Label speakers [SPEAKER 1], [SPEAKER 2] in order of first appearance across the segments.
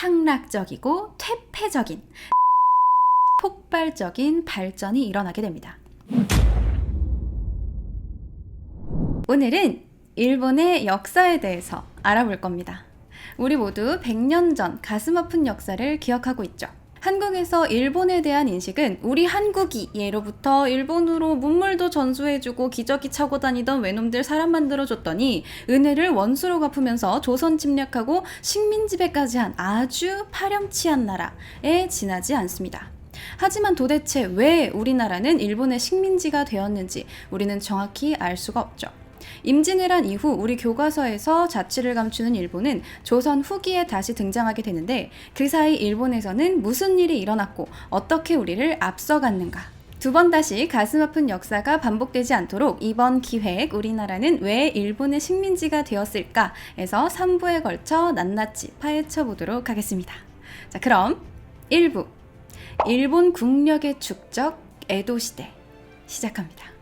[SPEAKER 1] 향락적이고 퇴폐적인 폭발적인 발전이 일어나게 됩니다. 오늘은 일본의 역사에 대해서 알아볼 겁니다. 우리 모두 100년 전 가슴 아픈 역사를 기억하고 있죠. 한국에서 일본에 대한 인식은 우리 한국이 예로부터 일본으로 문물도 전수해주고 기저귀 차고 다니던 외놈들 사람 만들어줬더니 은혜를 원수로 갚으면서 조선 침략하고 식민 지배까지 한 아주 파렴치한 나라에 지나지 않습니다. 하지만 도대체 왜 우리나라는 일본의 식민지가 되었는지 우리는 정확히 알 수가 없죠. 임진왜란 이후 우리 교과서에서 자취를 감추는 일본은 조선 후기에 다시 등장하게 되는데 그 사이 일본에서는 무슨 일이 일어났고 어떻게 우리를 앞서갔는가. 두 번 다시 가슴 아픈 역사가 반복되지 않도록 이번 기획 우리나라는 왜 일본의 식민지가 되었을까에서 3부에 걸쳐 낱낱이 파헤쳐 보도록 하겠습니다. 자, 그럼 1부 일본 국력의 축적 에도 시대 시작합니다.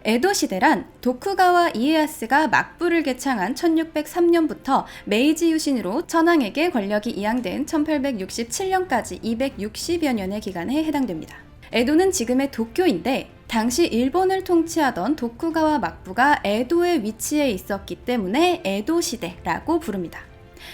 [SPEAKER 1] 에도 시대란 도쿠가와 이에야스가 막부를 개창한 1603년부터 메이지 유신으로 천황에게 권력이 이양된 1867년까지 260여 년의 기간에 해당됩니다. 에도는 지금의 도쿄인데 당시 일본을 통치하던 도쿠가와 막부가 에도에 위치해 있었기 때문에 에도 시대라고 부릅니다.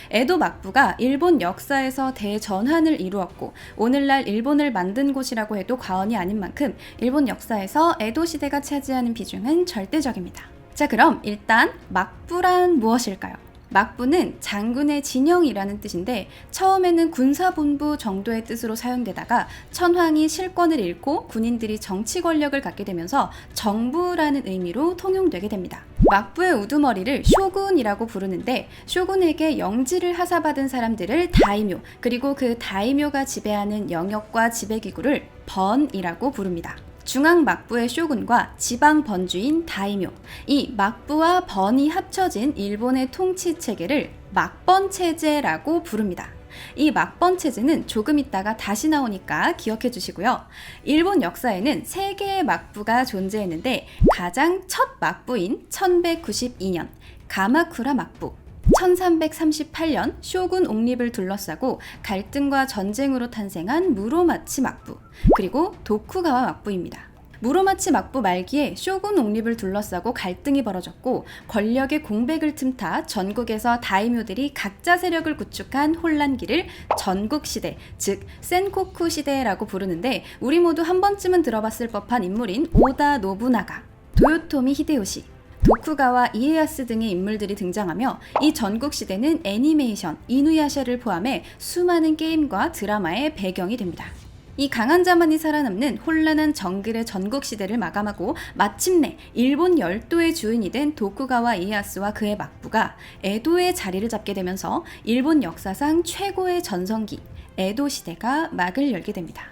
[SPEAKER 1] 에도 막부가 일본 역사에서 대전환을 이루었고 오늘날 일본을 만든 곳이라고 해도 과언이 아닌 만큼 일본 역사에서 에도 시대가 차지하는 비중은 절대적입니다. 자, 그럼 일단 막부란 무엇일까요? 막부는 장군의 진영이라는 뜻인데 처음에는 군사본부 정도의 뜻으로 사용되다가 천황이 실권을 잃고 군인들이 정치 권력을 갖게 되면서 정부라는 의미로 통용되게 됩니다. 막부의 우두머리를 쇼군이라고 부르는데 쇼군에게 영지를 하사받은 사람들을 다이묘, 그리고 그 다이묘가 지배하는 영역과 지배기구를 번이라고 부릅니다. 중앙 막부의 쇼군과 지방 번주인 다이묘, 이 막부와 번이 합쳐진 일본의 통치 체계를 막번 체제라고 부릅니다. 이 막번 체제는 조금 있다가 다시 나오니까 기억해 주시고요. 일본 역사에는 3개의 막부가 존재했는데 가장 첫 막부인 1192년 가마쿠라 막부, 1338년 쇼군 옹립을 둘러싸고 갈등과 전쟁으로 탄생한 무로마치 막부, 그리고 도쿠가와 막부입니다. 무로마치 막부 말기에 쇼군 옹립을 둘러싸고 갈등이 벌어졌고 권력의 공백을 틈타 전국에서 다이묘들이 각자 세력을 구축한 혼란기를 전국시대, 즉 센코쿠 시대라고 부르는데 우리 모두 한 번쯤은 들어봤을 법한 인물인 오다 노부나가, 도요토미 히데요시, 도쿠가와 이에야스 등의 인물들이 등장하며 이 전국시대는 애니메이션, 이누야샤를 포함해 수많은 게임과 드라마의 배경이 됩니다. 이 강한 자만이 살아남는 혼란한 정글의 전국시대를 마감하고 마침내 일본 열도의 주인이 된 도쿠가와 이에야스와 그의 막부가 에도의 자리를 잡게 되면서 일본 역사상 최고의 전성기 에도 시대가 막을 열게 됩니다.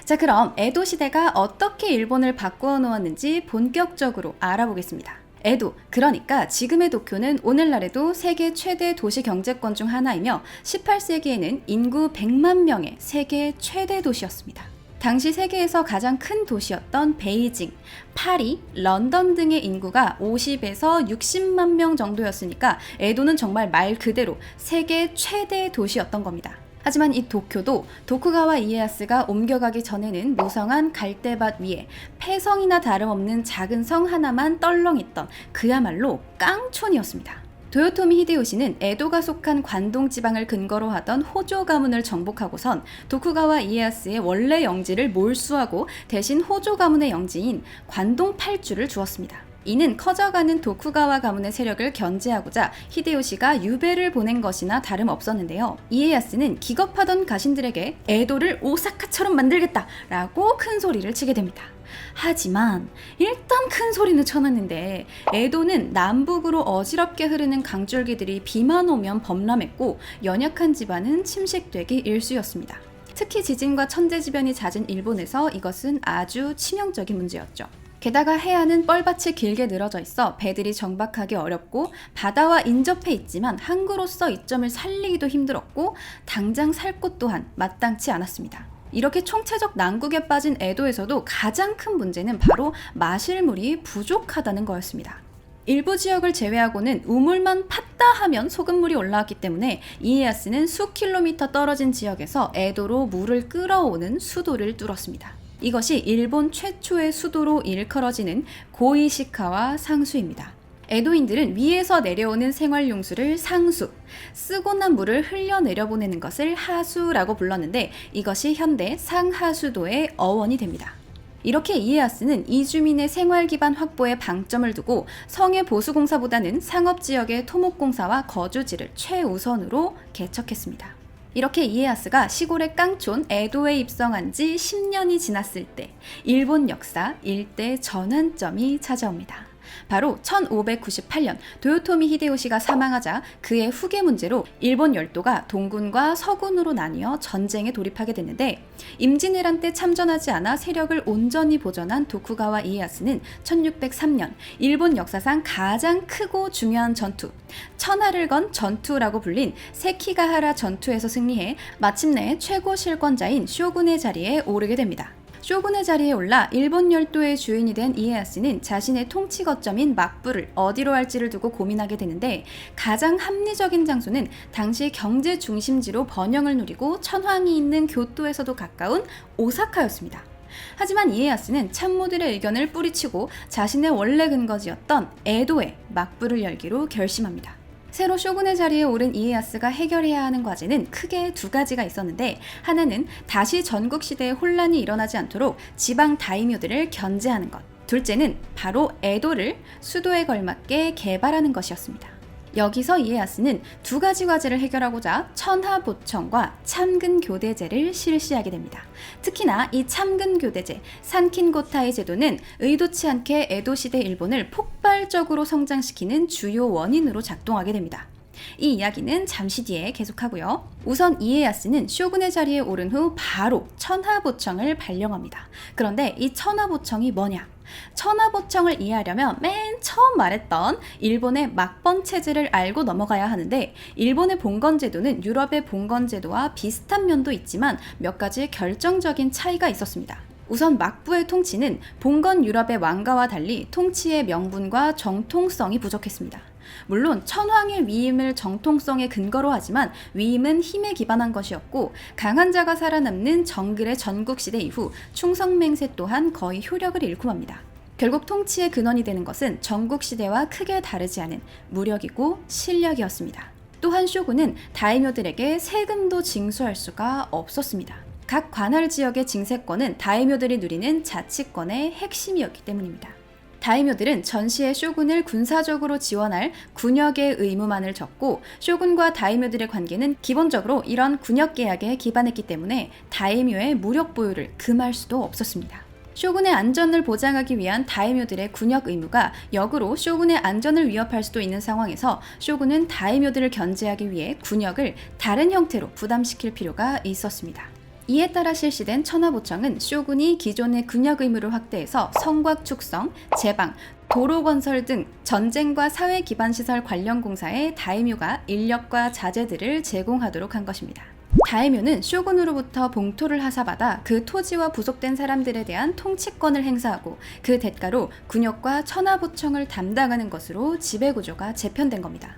[SPEAKER 1] 자, 그럼 에도 시대가 어떻게 일본을 바꾸어 놓았는지 본격적으로 알아보겠습니다. 에도, 그러니까 지금의 도쿄는 오늘날에도 세계 최대 도시 경제권 중 하나이며 18세기에는 인구 100만 명의 세계 최대 도시였습니다. 당시 세계에서 가장 큰 도시였던 베이징, 파리, 런던 등의 인구가 50에서 60만 명 정도였으니까 에도는 정말 말 그대로 세계 최대 도시였던 겁니다. 하지만 이 도쿄도 도쿠가와 이에야스가 옮겨가기 전에는 무성한 갈대밭 위에 폐성이나 다름없는 작은 성 하나만 떨렁있던 그야말로 깡촌이었습니다. 도요토미 히데요시는 에도가 속한 관동 지방을 근거로 하던 호조 가문을 정복하고선 도쿠가와 이에야스의 원래 영지를 몰수하고 대신 호조 가문의 영지인 관동 8주를 주었습니다. 이는 커져가는 도쿠가와 가문의 세력을 견제하고자 히데요시가 유배를 보낸 것이나 다름없었는데요. 이에야스는 기겁하던 가신들에게 에도를 오사카처럼 만들겠다라고 큰 소리를 치게 됩니다. 하지만 일단 큰 소리는 쳐놨는데 에도는 남북으로 어지럽게 흐르는 강줄기들이 비만 오면 범람했고 연약한 집안은 침식되기 일쑤였습니다. 특히 지진과 천재지변이 잦은 일본에서 이것은 아주 치명적인 문제였죠. 게다가 해안은 뻘밭이 길게 늘어져 있어 배들이 정박하기 어렵고 바다와 인접해 있지만 항구로서 이점을 살리기도 힘들었고 당장 살 곳 또한 마땅치 않았습니다. 이렇게 총체적 난국에 빠진 에도에서도 가장 큰 문제는 바로 마실 물이 부족하다는 거였습니다. 일부 지역을 제외하고는 우물만 팠다 하면 소금물이 올라왔기 때문에 이에야스는 수킬로미터 떨어진 지역에서 에도로 물을 끌어오는 수도를 뚫었습니다. 이것이 일본 최초의 수도로 일컬어지는 고이시카와 상수입니다. 에도인들은 위에서 내려오는 생활용수를 상수, 쓰고 난 물을 흘려내려보내는 것을 하수라고 불렀는데 이것이 현대 상하수도의 어원이 됩니다. 이렇게 이에야스는 이주민의 생활기반 확보에 방점을 두고 성의 보수공사보다는 상업지역의 토목공사와 거주지를 최우선으로 개척했습니다. 이렇게 이에야스가 시골의 깡촌 에도에 입성한 지 10년이 지났을 때 일본 역사 일대 전환점이 찾아옵니다. 바로 1598년 도요토미 히데요시가 사망하자 그의 후계 문제로 일본 열도가 동군과 서군으로 나뉘어 전쟁에 돌입하게 됐는데 임진왜란 때 참전하지 않아 세력을 온전히 보존한 도쿠가와 이에야스는 1603년 일본 역사상 가장 크고 중요한 전투, 천하를 건 전투라고 불린 세키가하라 전투에서 승리해 마침내 최고 실권자인 쇼군의 자리에 오르게 됩니다. 쇼군의 자리에 올라 일본 열도의 주인이 된 이에야스는 자신의 통치 거점인 막부를 어디로 할지를 두고 고민하게 되는데 가장 합리적인 장소는 당시 경제 중심지로 번영을 누리고 천황이 있는 교토에서도 가까운 오사카였습니다. 하지만 이에야스는 참모들의 의견을 뿌리치고 자신의 원래 근거지였던 에도에 막부를 열기로 결심합니다. 새로 쇼군의 자리에 오른 이에야스가 해결해야 하는 과제는 크게 두 가지가 있었는데 하나는 다시 전국시대에 혼란이 일어나지 않도록 지방 다이묘들을 견제하는 것, 둘째는 바로 에도를 수도에 걸맞게 개발하는 것이었습니다. 여기서 이에야스는 두 가지 과제를 해결하고자 천하보청과 참근교대제를 실시하게 됩니다. 특히나 이 참근교대제, 산킨고타이 제도는 의도치 않게 에도시대 일본을 폭발적으로 성장시키는 주요 원인으로 작동하게 됩니다. 이 이야기는 잠시 뒤에 계속하고요. 우선 이에야스는 쇼군의 자리에 오른 후 바로 천하보청을 발령합니다. 그런데 이 천하보청이 뭐냐? 천하보청을 이해하려면 맨 처음 말했던 일본의 막번 체제를 알고 넘어가야 하는데 일본의 봉건제도는 유럽의 봉건제도와 비슷한 면도 있지만 몇 가지 결정적인 차이가 있었습니다. 우선 막부의 통치는 봉건 유럽의 왕가와 달리 통치의 명분과 정통성이 부족했습니다. 물론 천황의 위임을 정통성의 근거로 하지만 위임은 힘에 기반한 것이었고 강한 자가 살아남는 정글의 전국시대 이후 충성맹세 또한 거의 효력을 잃고 맙니다. 결국 통치의 근원이 되는 것은 전국시대와 크게 다르지 않은 무력이고 실력이었습니다. 또한 쇼군은 다이묘들에게 세금도 징수할 수가 없었습니다. 각 관할 지역의 징세권은 다이묘들이 누리는 자치권의 핵심이었기 때문입니다. 다이묘들은 전시에 쇼군을 군사적으로 지원할 군역의 의무만을 졌고 쇼군과 다이묘들의 관계는 기본적으로 이런 군역 계약에 기반했기 때문에 다이묘의 무력 보유를 금할 수도 없었습니다. 쇼군의 안전을 보장하기 위한 다이묘들의 군역 의무가 역으로 쇼군의 안전을 위협할 수도 있는 상황에서 쇼군은 다이묘들을 견제하기 위해 군역을 다른 형태로 부담시킬 필요가 있었습니다. 이에 따라 실시된 천하보청은 쇼군이 기존의 군역 의무를 확대해서 성곽 축성, 제방, 도로 건설 등 전쟁과 사회 기반 시설 관련 공사에 다이묘가 인력과 자재들을 제공하도록 한 것입니다. 다이묘는 쇼군으로부터 봉토를 하사받아 그 토지와 부속된 사람들에 대한 통치권을 행사하고 그 대가로 군역과 천하보청을 담당하는 것으로 지배구조가 재편된 겁니다.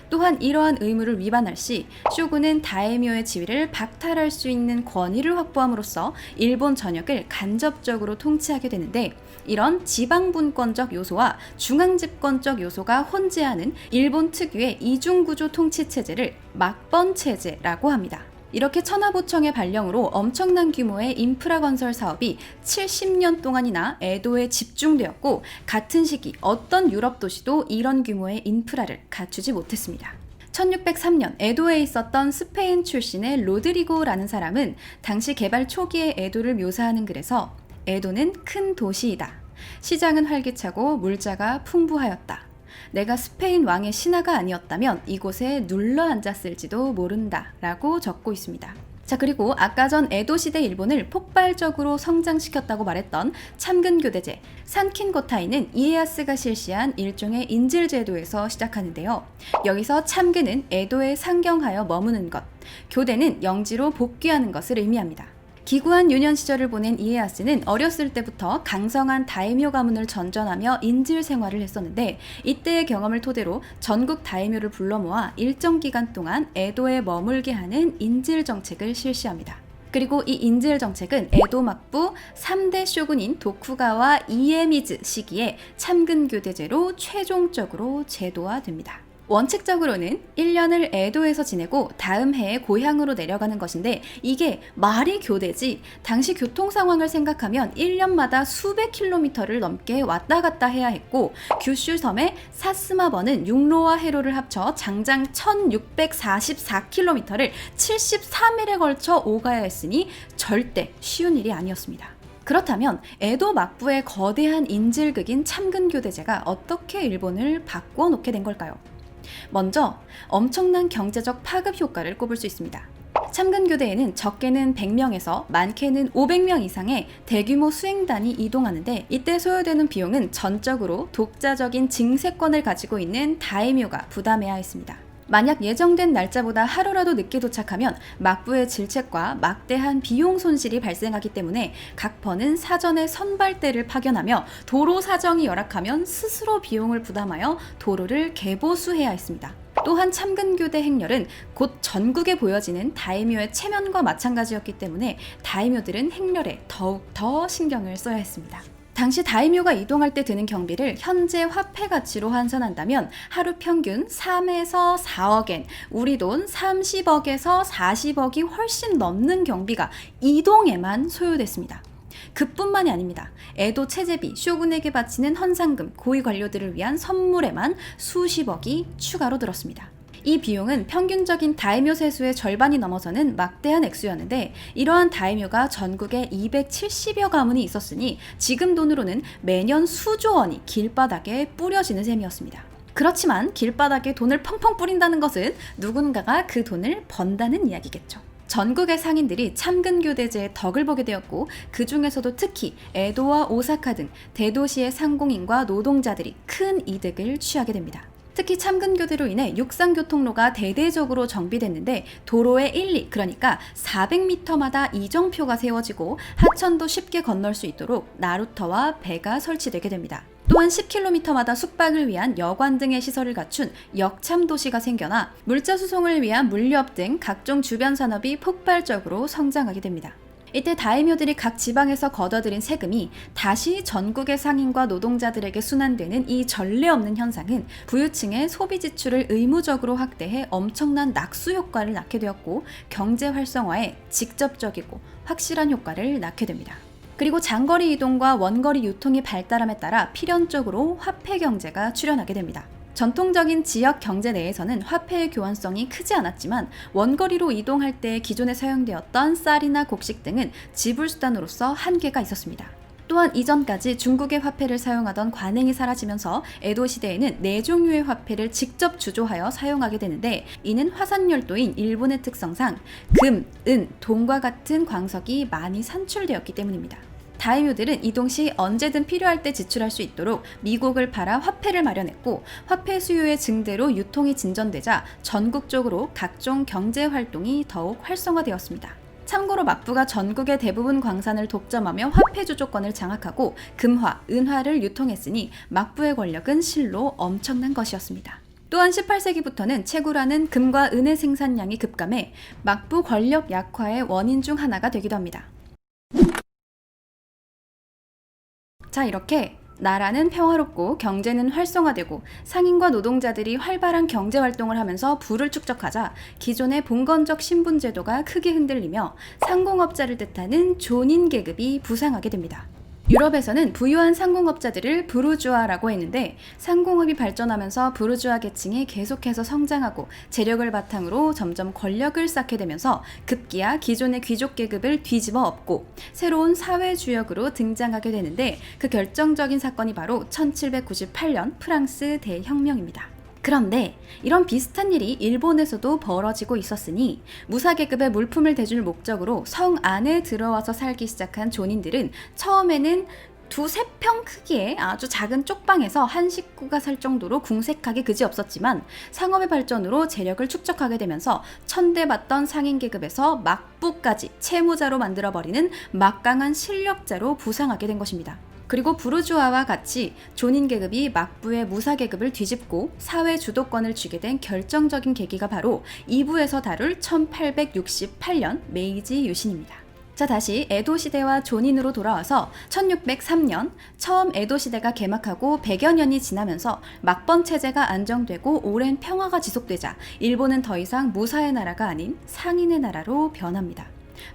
[SPEAKER 1] 또한 이러한 의무를 위반할 시 쇼군은 다이묘의 지위를 박탈할 수 있는 권위를 확보함으로써 일본 전역을 간접적으로 통치하게 되는데 이런 지방분권적 요소와 중앙집권적 요소가 혼재하는 일본 특유의 이중구조 통치체제를 막번체제라고 합니다. 이렇게 천하보청의 발령으로 엄청난 규모의 인프라 건설 사업이 70년 동안이나 에도에 집중되었고 같은 시기 어떤 유럽 도시도 이런 규모의 인프라를 갖추지 못했습니다. 1603년 에도에 있었던 스페인 출신의 로드리고라는 사람은 당시 개발 초기의 에도를 묘사하는 글에서 에도는 큰 도시이다. 시장은 활기차고 물자가 풍부하였다. 내가 스페인 왕의 신하가 아니었다면 이곳에 눌러 앉았을지도 모른다 라고 적고 있습니다. 자, 그리고 아까 전 에도 시대 일본을 폭발적으로 성장시켰다고 말했던 참근교대제, 산킨고타이는 이에야스가 실시한 일종의 인질제도에서 시작하는데요. 여기서 참근은 에도에 상경하여 머무는 것, 교대는 영지로 복귀하는 것을 의미합니다. 기구한 유년 시절을 보낸 이에야스는 어렸을 때부터 강성한 다이묘 가문을 전전하며 인질 생활을 했었는데, 이때의 경험을 토대로 전국 다이묘를 불러 모아 일정 기간 동안 에도에 머물게 하는 인질 정책을 실시합니다. 그리고 이 인질 정책은 에도 막부 3대 쇼군인 도쿠가와 이에미즈 시기에 참근교대제로 최종적으로 제도화됩니다. 원칙적으로는 1년을 에도에서 지내고 다음 해에 고향으로 내려가는 것인데, 이게 말이 교대지 당시 교통 상황을 생각하면 1년마다 수백 킬로미터를 넘게 왔다 갔다 해야 했고, 규슈 섬의 사스마버는 육로와 해로를 합쳐 장장 1644킬로미터를 73일에 걸쳐 오가야 했으니 절대 쉬운 일이 아니었습니다. 그렇다면 에도 막부의 거대한 인질극인 참근교대제가 어떻게 일본을 바꿔놓게 된 걸까요? 먼저 엄청난 경제적 파급 효과를 꼽을 수 있습니다. 참근교대에는 적게는 100명에서 많게는 500명 이상의 대규모 수행단이 이동하는데, 이때 소요되는 비용은 전적으로 독자적인 징세권을 가지고 있는 다이묘가 부담해야 했습니다. 만약 예정된 날짜보다 하루라도 늦게 도착하면 막부의 질책과 막대한 비용 손실이 발생하기 때문에 각 번은 사전에 선발대를 파견하며, 도로 사정이 열악하면 스스로 비용을 부담하여 도로를 개보수해야 했습니다. 또한 참근교대 행렬은 곧 전국에 보여지는 다이묘의 체면과 마찬가지였기 때문에 다이묘들은 행렬에 더욱 신경을 써야 했습니다. 당시 다이묘가 이동할 때 드는 경비를 현재 화폐 가치로 환산한다면 하루 평균 3에서 4억엔, 우리 돈 30억에서 40억이 훨씬 넘는 경비가 이동에만 소요됐습니다. 그뿐만이 아닙니다. 에도 체제비, 쇼군에게 바치는 헌상금, 고위 관료들을 위한 선물에만 수십억이 추가로 들었습니다. 이 비용은 평균적인 다이묘 세수의 절반이 넘어서는 막대한 액수였는데, 이러한 다이묘가 전국에 270여 가문이 있었으니 지금 돈으로는 매년 수조 원이 길바닥에 뿌려지는 셈이었습니다. 그렇지만 길바닥에 돈을 펑펑 뿌린다는 것은 누군가가 그 돈을 번다는 이야기겠죠. 전국의 상인들이 참근교대제의 덕을 보게 되었고, 그 중에서도 특히 에도와 오사카 등 대도시의 상공인과 노동자들이 큰 이득을 취하게 됩니다. 특히 참근교대로 인해 육상교통로가 대대적으로 정비됐는데, 도로의 1, 2, 그러니까 400m마다 이정표가 세워지고 하천도 쉽게 건널 수 있도록 나루터와 배가 설치되게 됩니다. 또한 10km마다 숙박을 위한 여관 등의 시설을 갖춘 역참도시가 생겨나 물자 수송을 위한 물류업 등 각종 주변 산업이 폭발적으로 성장하게 됩니다. 이때 다이묘들이 각 지방에서 걷어들인 세금이 다시 전국의 상인과 노동자들에게 순환되는 이 전례 없는 현상은 부유층의 소비 지출을 의무적으로 확대해 엄청난 낙수 효과를 낳게 되었고, 경제 활성화에 직접적이고 확실한 효과를 낳게 됩니다. 그리고 장거리 이동과 원거리 유통이 발달함에 따라 필연적으로 화폐 경제가 출현하게 됩니다. 전통적인 지역 경제 내에서는 화폐의 교환성이 크지 않았지만, 원거리로 이동할 때 기존에 사용되었던 쌀이나 곡식 등은 지불수단으로서 한계가 있었습니다. 또한 이전까지 중국의 화폐를 사용하던 관행이 사라지면서 에도 시대에는 4종류의 화폐를 직접 주조하여 사용하게 되는데, 이는 화산열도인 일본의 특성상 금, 은, 동과 같은 광석이 많이 산출되었기 때문입니다. 다이묘들은 이동 시 언제든 필요할 때 지출할 수 있도록 미국을 팔아 화폐를 마련했고, 화폐 수요의 증대로 유통이 진전되자 전국적으로 각종 경제 활동이 더욱 활성화되었습니다. 참고로 막부가 전국의 대부분 광산을 독점하며 화폐 주조권을 장악하고 금화, 은화를 유통했으니 막부의 권력은 실로 엄청난 것이었습니다. 또한 18세기부터는 채굴하는 금과 은의 생산량이 급감해 막부 권력 약화의 원인 중 하나가 되기도 합니다. 자, 이렇게 나라는 평화롭고 경제는 활성화되고 상인과 노동자들이 활발한 경제활동을 하면서 부를 축적하자 기존의 봉건적 신분제도가 크게 흔들리며 상공업자를 뜻하는 존인 계급이 부상하게 됩니다. 유럽에서는 부유한 상공업자들을 부르주아라고 했는데, 상공업이 발전하면서 부르주아 계층이 계속해서 성장하고 재력을 바탕으로 점점 권력을 쌓게 되면서 급기야 기존의 귀족 계급을 뒤집어 엎고 새로운 사회주역으로 등장하게 되는데, 그 결정적인 사건이 바로 1798년 프랑스 대혁명입니다. 그런데 이런 비슷한 일이 일본에서도 벌어지고 있었으니 무사계급의 물품을 대줄 목적으로 성 안에 들어와서 살기 시작한 존인들은 처음에는 두세 평 크기의 아주 작은 쪽방에서 한 식구가 살 정도로 궁색하게 그지없었지만 상업의 발전으로 재력을 축적하게 되면서 천대받던 상인 계급에서 막부까지 채무자로 만들어버리는 막강한 실력자로 부상하게 된 것입니다. 그리고 부르주아와 같이 존인 계급이 막부의 무사 계급을 뒤집고 사회 주도권을 쥐게 된 결정적인 계기가 바로 2부에서 다룰 1868년 메이지 유신입니다. 자, 다시 에도 시대와 존인으로 돌아와서 1603년 처음 에도 시대가 개막하고 100여 년이 지나면서 막번 체제가 안정되고 오랜 평화가 지속되자 일본은 더 이상 무사의 나라가 아닌 상인의 나라로 변합니다.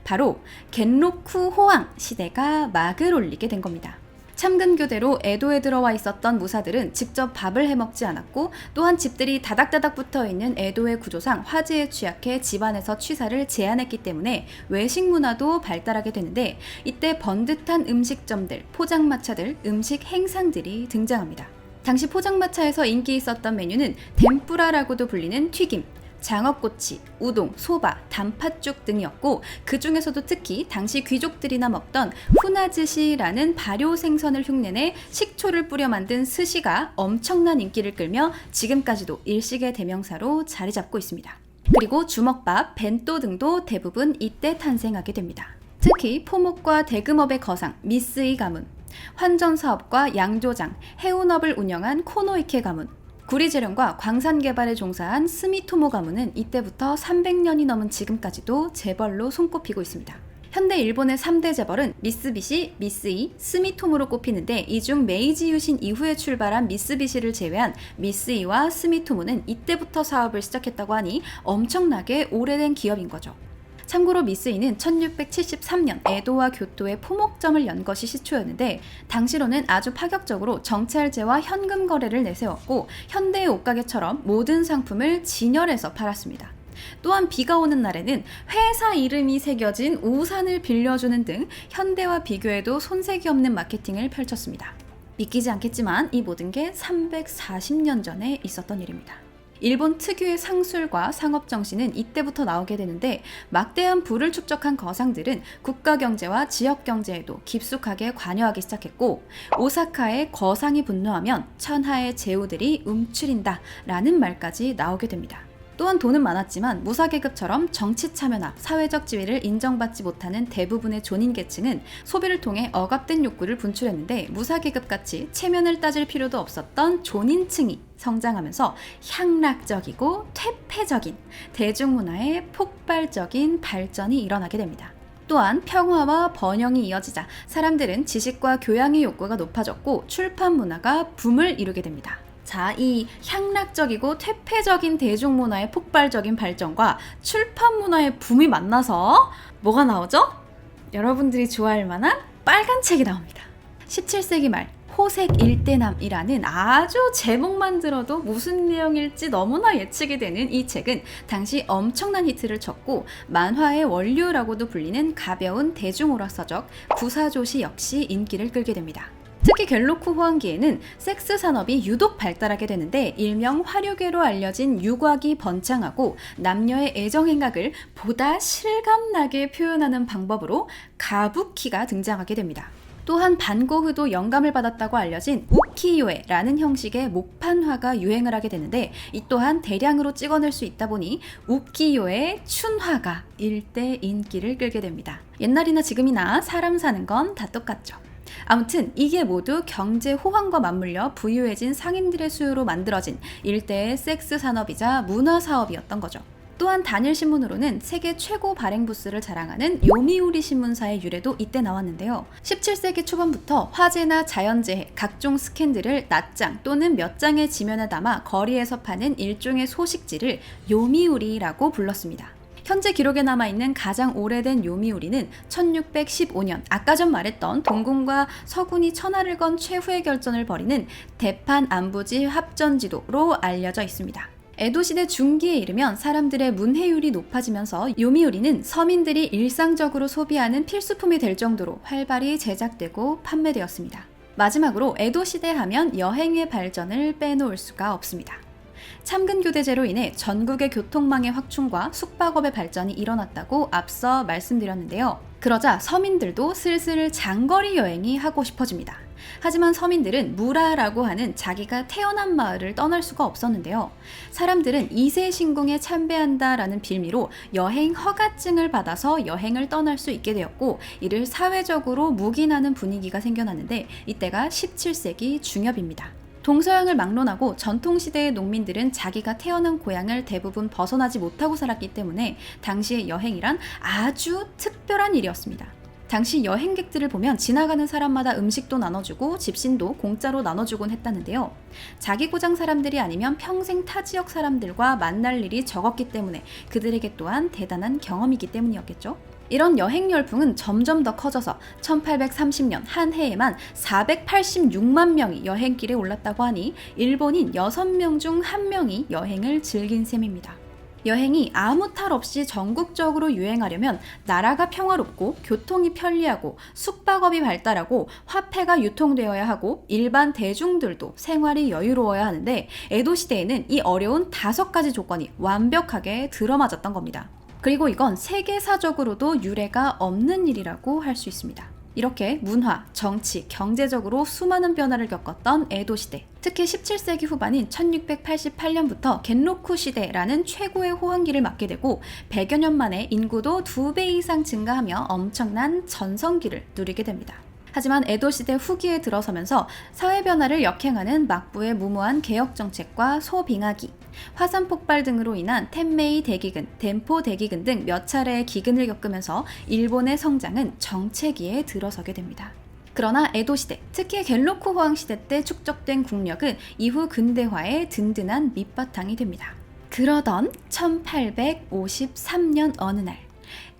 [SPEAKER 1] 바로 겐로쿠 호황 시대가 막을 올리게 된 겁니다. 참근교대로 에도에 들어와 있었던 무사들은 직접 밥을 해먹지 않았고, 또한 집들이 다닥다닥 붙어있는 에도의 구조상 화재에 취약해 집안에서 취사를 제한했기 때문에 외식 문화도 발달하게 되는데, 이때 번듯한 음식점들, 포장마차들, 음식 행상들이 등장합니다. 당시 포장마차에서 인기 있었던 메뉴는 덴뿌라라고도 불리는 튀김, 장어꼬치, 우동, 소바, 단팥죽 등이었고, 그 중에서도 특히 당시 귀족들이나 먹던 후나즈시라는 발효 생선을 흉내내 식초를 뿌려 만든 스시가 엄청난 인기를 끌며 지금까지도 일식의 대명사로 자리 잡고 있습니다. 그리고 주먹밥, 벤또 등도 대부분 이때 탄생하게 됩니다. 특히 포목과 대금업의 거상 미쓰이 가문, 환전사업과 양조장, 해운업을 운영한 코노이케 가문, 구리재련과 광산 개발에 종사한 스미토모 가문은 이때부터 300년이 넘은 지금까지도 재벌로 손꼽히고 있습니다. 현대 일본의 3대 재벌은 미쓰비시, 미쓰이, 스미토모로 꼽히는데, 이 중 메이지 유신 이후에 출발한 미쓰비시를 제외한 미쓰이와 스미토모는 이때부터 사업을 시작했다고 하니 엄청나게 오래된 기업인 거죠. 참고로 미쓰이는 1673년 에도와 교토에 포목점을 연 것이 시초였는데, 당시로는 아주 파격적으로 정찰제와 현금 거래를 내세웠고, 현대의 옷가게처럼 모든 상품을 진열해서 팔았습니다. 또한 비가 오는 날에는 회사 이름이 새겨진 우산을 빌려주는 등 현대와 비교해도 손색이 없는 마케팅을 펼쳤습니다. 믿기지 않겠지만 이 모든 게 340년 전에 있었던 일입니다. 일본 특유의 상술과 상업 정신은 이때부터 나오게 되는데, 막대한 부를 축적한 거상들은 국가 경제와 지역 경제에도 깊숙하게 관여하기 시작했고, 오사카의 거상이 분노하면 천하의 제후들이 움츠린다 라는 말까지 나오게 됩니다. 또한 돈은 많았지만 무사계급처럼 정치 참여나 사회적 지위를 인정받지 못하는 대부분의 존인 계층은 소비를 통해 억압된 욕구를 분출했는데, 무사계급같이 체면을 따질 필요도 없었던 존인층이 성장하면서 향락적이고 퇴폐적인 대중문화의 폭발적인 발전이 일어나게 됩니다. 또한 평화와 번영이 이어지자 사람들은 지식과 교양의 욕구가 높아졌고, 출판 문화가 붐을 이루게 됩니다. 자, 이 향락적이고 퇴폐적인 대중문화의 폭발적인 발전과 출판 문화의 붐이 만나서 뭐가 나오죠? 여러분들이 좋아할 만한 빨간 책이 나옵니다. 17세기 말 호색 일대남이라는 아주 제목만 들어도 무슨 내용일지 너무나 예측이 되는 이 책은 당시 엄청난 히트를 쳤고, 만화의 원류라고도 불리는 가벼운 대중오락서적 구사조시 역시 인기를 끌게 됩니다. 특히 겐로쿠 호황기에는 섹스 산업이 유독 발달하게 되는데, 일명 화류계로 알려진 유곽이 번창하고 남녀의 애정 행각을 보다 실감나게 표현하는 방법으로 가부키가 등장하게 됩니다. 또한 반고흐도 영감을 받았다고 알려진 우키요에라는 형식의 목판화가 유행을 하게 되는데, 이 또한 대량으로 찍어낼 수 있다 보니 우키요의 춘화가 일대 인기를 끌게 됩니다. 옛날이나 지금이나 사람 사는 건 다 똑같죠. 아무튼 이게 모두 경제 호황과 맞물려 부유해진 상인들의 수요로 만들어진 일대의 섹스 산업이자 문화 사업이었던 거죠. 또한 단일 신문으로는 세계 최고 발행 부수를 자랑하는 요미우리 신문사의 유래도 이때 나왔는데요. 17세기 초반부터 화재나 자연재해, 각종 스캔들을 낱장 또는 몇 장의 지면에 담아 거리에서 파는 일종의 소식지를 요미우리라고 불렀습니다. 현재 기록에 남아있는 가장 오래된 요미우리는 1615년, 아까 전 말했던 동군과 서군이 천하를 건 최후의 결전을 벌이는 대판 안부지 합전지도로 알려져 있습니다. 에도시대 중기에 이르면 사람들의 문해율이 높아지면서 요미우리는 서민들이 일상적으로 소비하는 필수품이 될 정도로 활발히 제작되고 판매되었습니다. 마지막으로 에도시대 하면 여행의 발전을 빼놓을 수가 없습니다. 참근교대제로 인해 전국의 교통망의 확충과 숙박업의 발전이 일어났다고 앞서 말씀드렸는데요. 그러자 서민들도 슬슬 장거리 여행이 하고 싶어집니다. 하지만 서민들은 무라라고 하는 자기가 태어난 마을을 떠날 수가 없었는데요. 사람들은 2세 신궁에 참배한다라는 빌미로 여행 허가증을 받아서 여행을 떠날 수 있게 되었고, 이를 사회적으로 묵인하는 분위기가 생겨났는데, 이때가 17세기 중엽입니다. 동서양을 막론하고 전통시대의 농민들은 자기가 태어난 고향을 대부분 벗어나지 못하고 살았기 때문에 당시의 여행이란 아주 특별한 일이었습니다. 당시 여행객들을 보면 지나가는 사람마다 음식도 나눠주고 집신도 공짜로 나눠주곤 했다는데요. 자기 고장 사람들이 아니면 평생 타 지역 사람들과 만날 일이 적었기 때문에 그들에게 또한 대단한 경험이기 때문이었겠죠. 이런 여행 열풍은 점점 더 커져서 1830년 한 해에만 486만 명이 여행길에 올랐다고 하니 일본인 6명 중 1명이 여행을 즐긴 셈입니다. 여행이 아무 탈 없이 전국적으로 유행하려면 나라가 평화롭고 교통이 편리하고 숙박업이 발달하고 화폐가 유통되어야 하고 일반 대중들도 생활이 여유로워야 하는데, 에도 시대에는 이 어려운 5가지 조건이 완벽하게 들어맞았던 겁니다. 그리고 이건 세계사적으로도 유례가 없는 일이라고 할 수 있습니다. 이렇게 문화, 정치, 경제적으로 수많은 변화를 겪었던 에도 시대. 특히 17세기 후반인 1688년부터 겐로쿠 시대라는 최고의 호황기를 맞게 되고 100여 년 만에 인구도 2배 이상 증가하며 엄청난 전성기를 누리게 됩니다. 하지만 에도 시대 후기에 들어서면서 사회 변화를 역행하는 막부의 무모한 개혁 정책과 소빙하기, 화산 폭발 등으로 인한 텐메이 대기근, 덴포 대기근 등 몇 차례의 기근을 겪으면서 일본의 성장은 정체기에 들어서게 됩니다. 그러나 에도 시대, 특히 겐로쿠 호황 시대 때 축적된 국력은 이후 근대화의 든든한 밑바탕이 됩니다. 그러던 1853년 어느 날,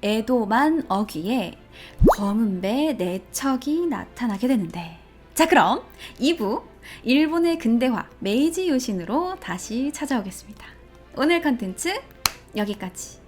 [SPEAKER 1] 에도만 어귀에 검은 배 4척이 나타나게 되는데, 자, 그럼 2부 일본의 근대화 메이지 유신으로 다시 찾아오겠습니다. 오늘 컨텐츠 여기까지.